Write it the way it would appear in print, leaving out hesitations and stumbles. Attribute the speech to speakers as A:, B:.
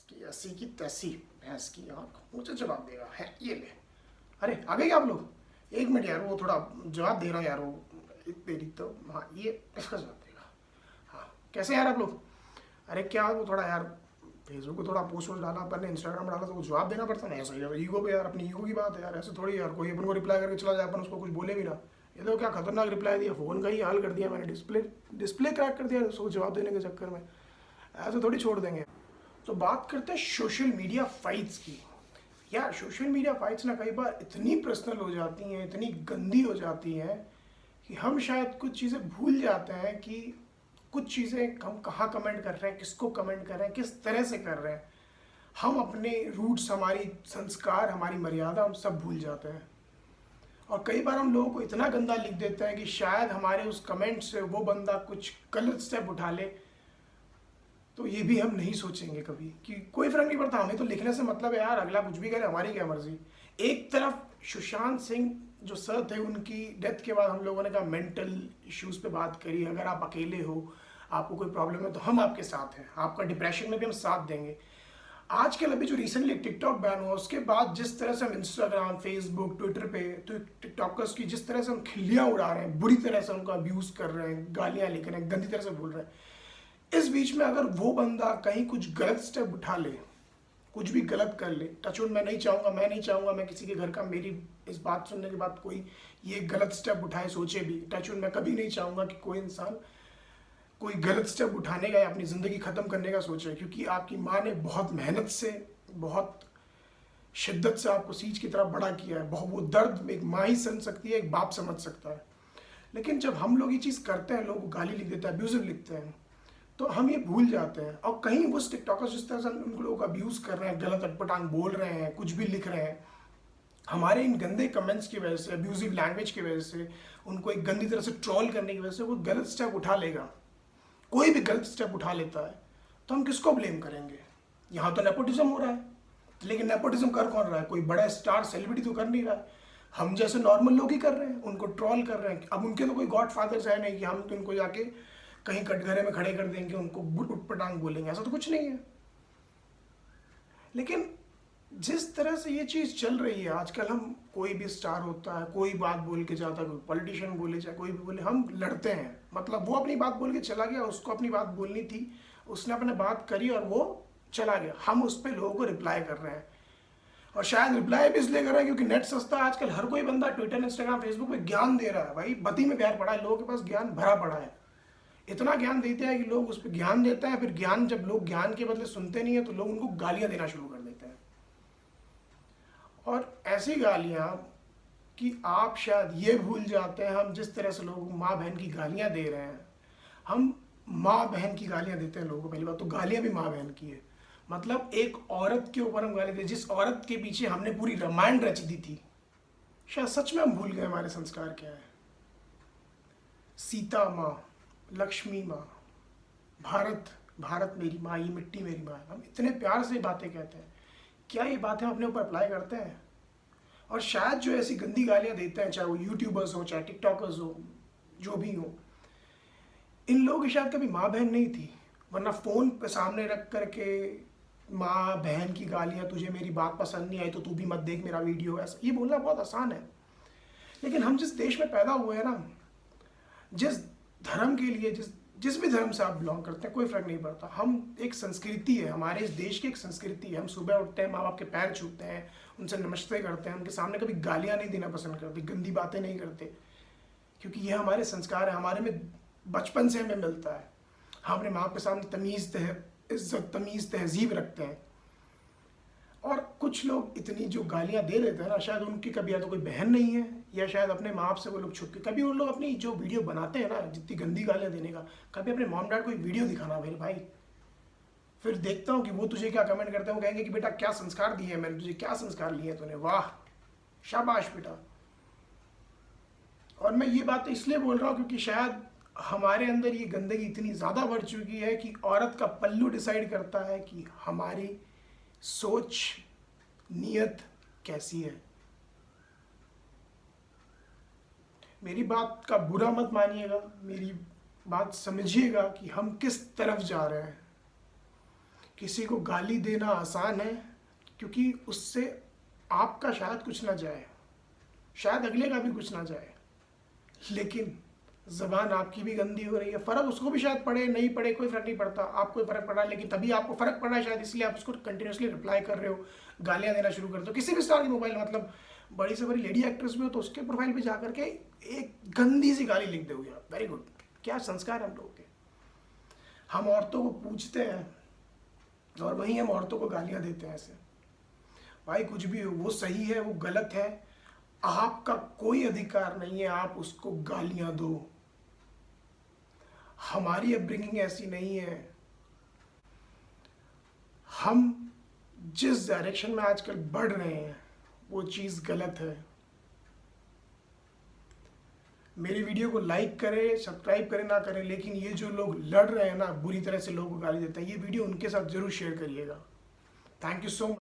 A: इसकी ऐसी की तैसी भैंस की आँख मुझे जवाब देगा है ये ले। अरे आ गए क्या आप लोग? एक मिनट यार, वो थोड़ा जवाब दे रहा हूँ यार, वो तेरी तो हाँ ये इसका जवाब देगा। हाँ कैसे यार आप लोग? अरे क्या वो थोड़ा यार फेसबुक पे थोड़ा पोस्ट वोस्ट डाला अपन ने, इंस्टाग्राम डाला तो वो जवाब देना पड़ता है। ऐसा यार ईगो पे, यार अपनी ईगो की बात है यार, ऐसे थोड़ी यार कोई अपन को रिप्लाई करके चला जाए अपन उसको कुछ बोले भी ना। ये तो क्या खतरनाक रिप्लाई दिया, फ़ोन का ही हाल कर दिया मैंने, डिस्प्ले डिस्प्ले क्रैक कर दिया उसको जवाब देने के चक्कर में। ऐसे थोड़ी छोड़ देंगे। तो बात करते हैं सोशल मीडिया फाइट्स की। यार सोशल मीडिया फाइट्स ना कई बार इतनी पर्सनल हो जाती हैं, इतनी गंदी हो जाती हैं कि हम शायद कुछ चीज़ें भूल जाते हैं कि कुछ चीज़ें हम कहाँ कमेंट कर रहे हैं, किसको कमेंट कर रहे हैं, किस तरह से कर रहे हैं। हम अपने रूट्स, हमारी संस्कार, हमारी मर्यादा हम सब भूल जाते हैं। और कई बार हम लोगों को इतना गंदा लिख देते हैं कि शायद हमारे उस कमेंट से वो बंदा कुछ गलत स्टेप उठा ले। तो ये भी हम नहीं सोचेंगे कभी कि कोई फर्क नहीं पड़ता, हमें तो लिखने से मतलब है यार, अगला कुछ भी करे हमारी क्या मर्जी। एक तरफ सुशांत सिंह जो सर थे, उनकी डेथ के बाद हम लोगों ने कहा मेंटल इश्यूज़ पे बात करी, अगर आप अकेले हो, आपको कोई प्रॉब्लम है तो हम आपके साथ हैं, आपका डिप्रेशन में भी हम साथ देंगे। आजकल अभी जो रिसेंटली टिकटॉक बैन हुआ उसके बाद जिस तरह से हम इंस्टाग्राम, फेसबुक, ट्विटर पे तो टिकटॉकर्स की जिस तरह से हम खिल्लियाँ उड़ा रहे हैं, बुरी तरह से उनका अब्यूज़ कर रहे हैं, गालियाँ लिख रहे हैं, गंदी तरह से बोल रहे हैं, इस बीच में अगर वो बंदा कहीं कुछ गलत स्टेप उठा ले, कुछ भी गलत कर ले, टचवुड मैं नहीं चाहूँगा मैं किसी के घर का मेरी इस बात सुनने के बाद कोई ये गलत स्टेप उठाए, सोचे भी, टचवुड मैं कभी नहीं चाहूँगा कि कोई इंसान कोई गलत स्टेप उठाने का या अपनी ज़िंदगी ख़त्म करने का सोचे, क्योंकि आपकी माँ ने बहुत मेहनत से, बहुत शिद्दत से आपको सींच की तरफ बड़ा किया है। बहुत वो दर्द एक माँ ही समझ सकती है, एक बाप समझ सकता है। लेकिन जब हम लोग ये चीज़ करते हैं, लोग गाली लिख देते हैं, अब्यूजिव लिखते हैं, तो हम ये भूल जाते हैं। और कहीं वो टिकटॉकर्स जिस तरह से उन लोगों का अब्यूज़ कर रहे हैं, गलत अटपटांग बोल रहे हैं, कुछ भी लिख रहे हैं, हमारे इन गंदे कमेंट्स की वजह से, अब्यूजिव लैंग्वेज की वजह से, उनको एक गंदी तरह से ट्रोल करने की वजह से वो गलत स्टेप उठा लेगा, कोई भी गलत स्टेप उठा लेता है, तो हम किसको ब्लेम करेंगे? यहाँ तो नेपोटिज्म हो रहा है, लेकिन नेपोटिज्म कर कौन रहा है? कोई बड़ा स्टार सेलिब्रिटी तो कर नहीं रहा है, हम जैसे नॉर्मल लोग ही कर रहे हैं, उनको ट्रोल कर रहे हैं। अब उनके तो कोई गॉड फादर्स है नहीं कि हम तो उनको जाके कहीं कटघरे में खड़े कर देंगे, उनको उटपटांग बोलेंगे, ऐसा तो कुछ नहीं है। लेकिन जिस तरह से ये चीज़ चल रही है आजकल, हम कोई भी स्टार होता है, कोई बात बोल के जाता है, कोई पॉलिटिशियन बोले चाहे कोई भी बोले, हम लड़ते हैं। मतलब वो अपनी बात बोल के चला गया, उसको अपनी बात बोलनी थी, उसने अपने बात करी और वो चला गया, हम उस पर लोगों को रिप्लाई कर रहे हैं। और शायद रिप्लाई भी इसलिए कर रहे हैं क्योंकि नेट सस्ता है आजकल, हर कोई बंदा ट्विटर, इंस्टाग्राम, फेसबुक पे ज्ञान दे रहा है। भाई बती में प्यार पड़ा है, लोगों के पास ज्ञान भरा पड़ा है, इतना ज्ञान देते हैं कि लोग उस पर ज्ञान देते हैं, फिर ज्ञान जब लोग ज्ञान के बदले सुनते नहीं है तो लोग उनको गालियां देना शुरू कर देते हैं। और ऐसी गालियां कि आप शायद ये भूल जाते हैं, हम जिस तरह से लोगों को माँ बहन की गालियां दे रहे हैं, हम माँ बहन की गालियां देते हैं लोगों को। पहली बात तो गालियां भी माँ बहन की है, मतलब एक औरत के ऊपर हम गाली दे, जिस औरत के पीछे हमने पूरी रामायण रच दी थी, शायद सच में हम भूल गए हमारे संस्कार क्या है। सीता माँ, लक्ष्मी माँ, भारत भारत मेरी माँ, ये मिट्टी मेरी माँ, हम इतने प्यार से बातें कहते हैं, क्या ये बातें हम अपने ऊपर अप्लाई करते हैं? और शायद जो ऐसी गंदी गालियाँ देते हैं, चाहे वो यूट्यूबर्स हो, चाहे टिकटॉकर्स हो, जो भी हो, इन लोगों की शायद कभी माँ बहन नहीं थी, वरना फ़ोन पे सामने रख करके माँ बहन की गालियाँ, तुझे मेरी बात पसंद नहीं आई तो तू भी मत देख मेरा वीडियो, ऐसा ये बोलना बहुत आसान है। लेकिन हम जिस देश में पैदा हुए हैं ना, जिस धर्म के लिए, जिस भी धर्म से आप बिलोंग करते हैं, कोई फ़र्क नहीं पड़ता, हम एक संस्कृति है, हमारे इस देश की एक संस्कृति है। हम सुबह उठते हैं, माँ बाप के पैर छूते हैं, उनसे नमस्ते करते हैं, उनके सामने कभी गालियाँ नहीं देना पसंद करते, गंदी बातें नहीं करते, क्योंकि ये हमारे संस्कार है, हमारे में बचपन से हमें मिलता है। हम अपने माँ बाप के सामने तमीज़, इज्जत, तमीज़, तहजीब रखते हैं। और कुछ लोग इतनी जो गालियाँ दे देते हैं ना, शायद उनकी कभी या तो कोई बहन नहीं है, या शायद अपने माँ बाप से वो लोग छुप के, कभी वो लोग अपनी जो वीडियो बनाते हैं ना, जितनी गंदी गालियाँ देने का, कभी अपने मॉम डैड को वीडियो दिखाना मेरे भाई, फिर देखता हूँ कि वो तुझे क्या कमेंट करते हैं। वो कहेंगे कि बेटा क्या संस्कार दिए हैं मैंने तुझे, क्या संस्कार लिए हैं तूने, वाह शाबाश बेटा। और मैं ये बात इसलिए बोल रहा हूँ क्योंकि शायद हमारे अंदर ये गंदगी इतनी ज़्यादा बढ़ चुकी है कि औरत का पल्लू डिसाइड करता है कि हमारी सोच, नीयत कैसी है। मेरी बात का बुरा मत मानिएगा, मेरी बात समझिएगा कि हम किस तरफ जा रहे हैं। किसी को गाली देना आसान है, क्योंकि उससे आपका शायद कुछ ना जाए, शायद अगले का भी कुछ ना जाए, लेकिन ज़बान आपकी भी गंदी हो रही है। फ़र्क उसको भी शायद पड़े, नहीं पड़े, कोई फ़र्क नहीं पड़ता, आपको फ़र्क पड़ रहा है, लेकिन तभी आपको फ़र्क पड़ रहा है शायद, इसलिए आप उसको कंटिन्यूसली रिप्लाई कर रहे हो, गालियाँ देना शुरू कर दो। किसी भी स्टार की मोबाइल, मतलब बड़ी से बड़ी लेडी एक्ट्रेस भी हो तो उसके प्रोफाइल पे जा करके एक गंदी सी गाली लिख दोगे आप। वेरी गुड, क्या संस्कार है हम लोगों के। हम औरतों को पूछते हैं और वहीं हम औरतों को गालियाँ देते हैं ऐसे। भाई कुछ भी हो, वो सही है, वो गलत है, आपका कोई अधिकार नहीं है आप उसको गालियाँ दो। हमारी अपब्रिंगिंग ऐसी नहीं है। हम जिस डायरेक्शन में आजकल बढ़ रहे हैं वो चीज़ गलत है। मेरी वीडियो को लाइक करें, सब्सक्राइब करें ना करें, लेकिन ये जो लोग लड़ रहे हैं ना, बुरी तरह से लोगों को गाली देते हैं, ये वीडियो उनके साथ जरूर शेयर करिएगा। Thank you so much.